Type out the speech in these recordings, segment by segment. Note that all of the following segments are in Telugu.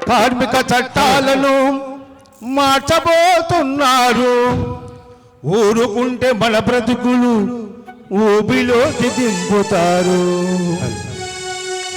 కార్మిక చట్టాలను మార్చబోతున్నారు. ఊరుకుంటే మన బ్రతుకులు ఊబిలోకి దింపుతారు.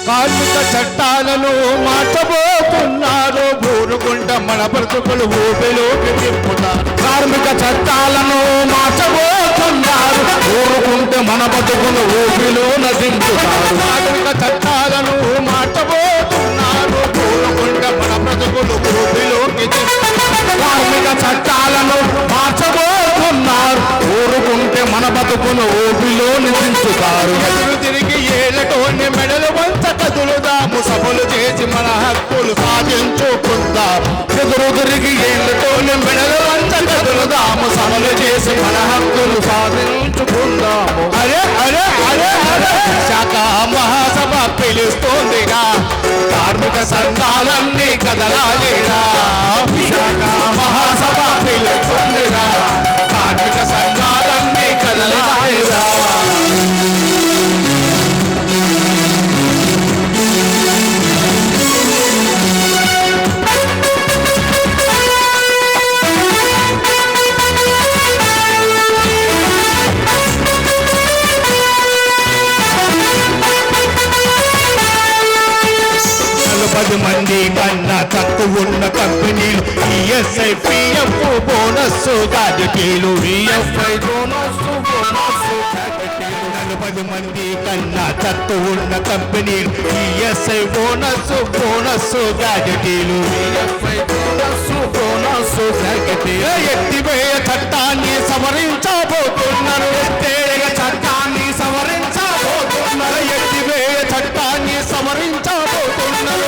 కార్మిక చట్టాలను మార్చబోతున్నారు. ఊరుకుంటే మన బ్రతుకులు ఊబిలోకి దింపుతారు. కార్మిక చట్టాలను మార్చబోతున్నారు. ఊరుకుంటే మన బ్రతుకులు ఊబిలోన దింపుతారు. కార్మిక చట్టాలను మార్చబోతున్నారు. ఊరుకుంటే మన బ్రతుకులు ఊబిలోకి దింపుతారు. కార్మిక చట్టాలను మార్చబోతున్నారు. ఊరుకుంటే మన బతుకును ఊపిలోని దించుతారు. ఎదురు తిరిగి ఏళ్ళతోని మెడలు వంచ కదులుదాము. సభలు చేసి మన హక్కులు సాధించుకుందాం. ఎదురు తిరిగి ఏళ్ళతోని మెడలు వంచ కదులుదాము. సభలు చేసి మన హక్కులు సాధించుకుందాము. అరే అరే అరే అరే శాఖ మహాసభ పిలుస్తోందిగా. కార్మిక సంఘాలన్నీ కదలాలిరా. శాఖ మహాసభ పిలుస్తోందిగా. కార్మిక సంఘాలన్నీ కదలాలిరా. మంది కన్నా తక్కువ ఉన్న కంపెనీలు ఈఎస్ఐ పిఎఫ్ బోనస్ గ్రాడ్యుటీలు. ఈఎస్ఐ బోనస్ 40 మంది కన్నా తక్కువ ఉన్న కంపెనీలు ఈఎస్ఐ బోనస్ గ్రాడ్యుటీలు. ఎత్తివేయ చట్టాన్ని సవరించబోతున్నారు. ఎత్తేగ చట్టాన్ని సవరించబోతున్నారు. ఎత్తివేయ చట్టాన్ని సవరించబోతున్నారు.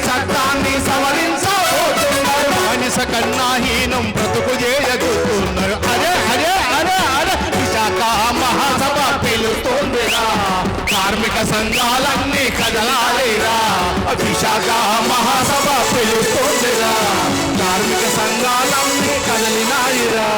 చట్టాన్ని సవరించబోతున్నారు. బానిస కన్నా హీనం బ్రతుకు చేయబోతున్నారు. అరే అరే అరే అరే విశాఖ మహాసభ పిలుస్తోందిరా. కార్మిక సంఘాలన్నీ కదలాలిరా. విశాఖ మహాసభ పిలుస్తోందిరా. కార్మిక సంఘాలన్నీ కదలినాయిరా.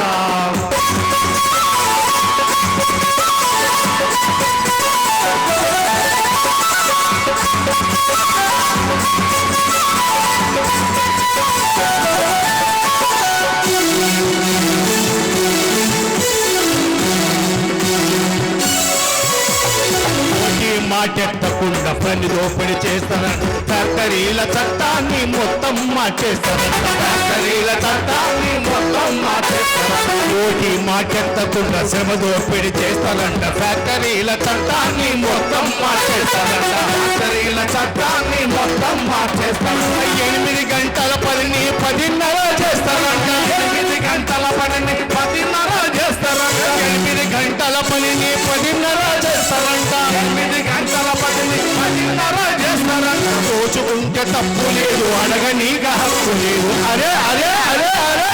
మాటెత్తకుండా పని దోపిడి చేస్తారంట. ఫ్యాక్టరీల చట్టాన్ని మొత్తం మార్చేస్తారంట. ఫ్యాక్టరీల చట్టాన్ని మొత్తం మార్చేస్తారంట. ఓటి మాటెత్తకుండా శ్రమ దోపిడి చేస్తారంట. ఫ్యాక్టరీల చట్టాన్ని మొత్తం మార్చేస్తారంట. ఫ్యాక్టరీల చట్టాన్ని మొత్తం మార్చేస్తారంట. 8 గంటల పనిని 10:30 చేస్తారంట. 8 గంటల పనిని 10:30 చేస్తారంట. 8 గంటల పనిని 10:30 చేస్తారంట. 8 గంటల పనిని 10:30 చేస్తారంట. దోచుకుంటే తప్పు లేదు, అడగనీగా హక్కు లేదు. అరే అరే అరే అరే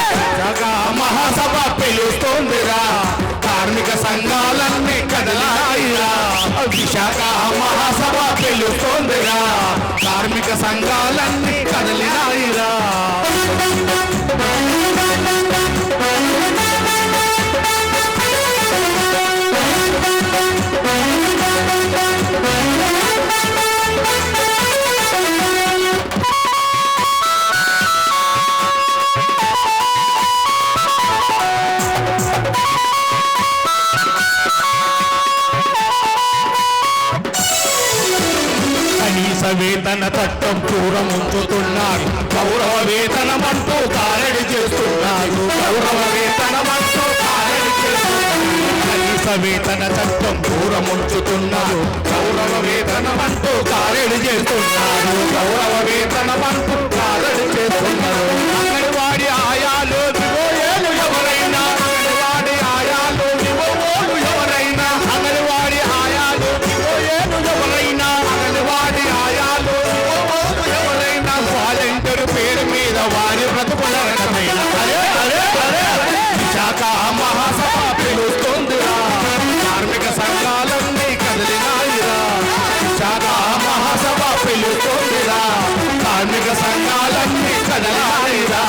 మహాసభ పిలుస్తోందిరా. కార్మిక సంఘాలన్నీ కదలాయిరా. విశాఖ మహాసభ పిలుస్తోందిరా. కార్మిక సంఘాలన్నీ కదలినాయిరా. వేతన చట్టం దూరం ఉంచుతున్నారు. గౌరవ వేతనమంటూ కారడి చేస్తున్నారు. గౌరవ వేతనమంటూ కారడి చేస్తున్నారు. కనీస వేతన చట్టం దూరం ఉంచుతున్నారు. గౌరవ వేతనమంటూ కారడి చేస్తున్నారు. గౌరవ వేతనమంటూ కారడి చేస్తున్నారు. అంగన్వాడి ఆయాలు వివోయేలు ఎవరైనా. అంగన్వాడి ఆయాలు వివోలు ఎవరైనా. అంగన్వాడి ఆయాలు వివోయేలు ఎవరైనా. అంగన్వాడి ఆయాలు ఎవరైనా. వాలంటీర్ పేరు మీద వారి బ్రతుకుల రకమైన. అరే అరే అరే విశాఖ మహాసభ పిలుస్తోందిరా. కార్మిక సంఘాలన్నీ కదిలినాయిరా. విశాఖ మహాసభ పిలుస్తోందిరా. కార్మిక సంఘాలన్నీ కదలాయిరా.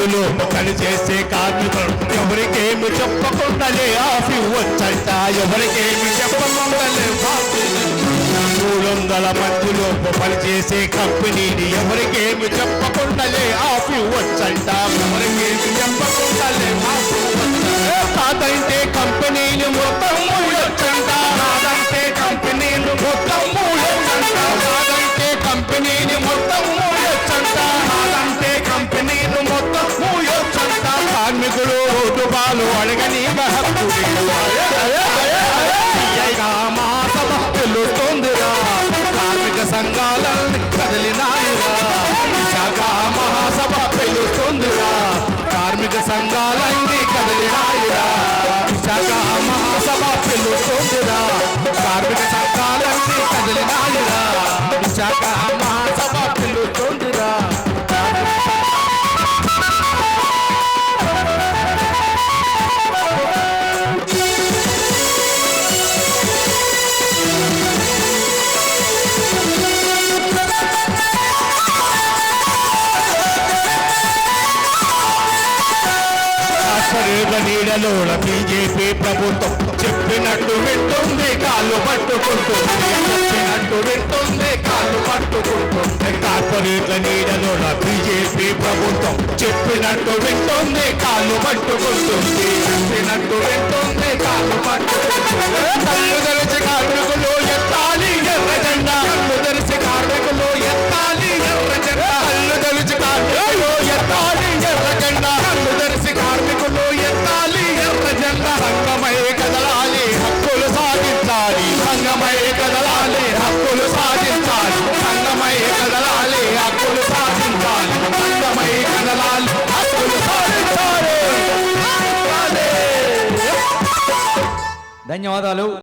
మందులో పనిచేసే కార్మికులు ఎవరికేమి చెప్పకుండానే ఆఫ్ ఇవ్వచ్చంట. ఎవరికేమి చెప్పకుండానే 300 మందిలో పనిచేసే కంపెనీని ఎవరికేమి చెప్పకుండానే ఆఫ్ ఇవ్వచ్చంట. ఎవరికేమి చెప్పకుండానే ఆఫ్ ఇవ్వచ్చంట. కాదంటే కంపెనీలు మొత్తం మూయొచ్చంట. కాదంటే కంపెనీలు మొత్తం మూయొచ్చంట. కాదంటే కంపెనీని మొత్తం మూయొచ్చంట. కాదంటే కంపెనీలు మొత్తం మూయొచ్చంట. కార్మికుడు రూపాయలు అడగని హక్కు మహాసభ తెలుస్తుందిరా. కార్మిక సంఘాలన్నీ కదిలినాయిరా. విశాఖ మహాసభ తెలుస్తుందిరా. కార్మిక సంఘాలన్నీ కదిలినాయిరా. విశాఖ మహాసభ తెలుస్తుందిరా. కార్మిక సంఘాలన్నీ కదిలినాయిరా. విశాఖ మహాసభ తెలుస్తుందిరా. నీడలోన బీజేపీ ప్రభుత్వం చెప్పినట్టు వింటుంది, కాళ్ళు పట్టుకుంటుంది. చెప్పినట్టు వింటుంది, కాళ్ళు పట్టుకుంటుంది. కార్పొరేట్ల నీడలోన బీజేపీ ప్రభుత్వం చెప్పినట్టు వింటుంది, కాళ్ళు పట్టుకుంటుంది. చెప్పినట్టు వింటుంది, కాళ్ళు పట్టుకుంటుంది. కళ్ళు తెరిచి కార్మికులు ఎత్తాలి ఎర్ర జెండా. కళ్ళు తెరిచి కార్మికులు ఎత్తాలి ఎర్ర జెండా. కళ్ళు తెరిచి కార్మికులు ఎత్తాలి ఎర్ర జెండా. కళ్ళు తెరిచి కార్మికులు ఎత్తాలి ఎర్ర జెండా. సంగమై కదలాలి, హక్కులు సాధించాలి. సంగమై కదలాలి, హక్కులు సాధించాలి. సంగమై కదలాలి, హక్కులు సాధించాలి. సంగమై కదలాలి, హక్కులు సాధించాలి. ధన్యవాదాలు.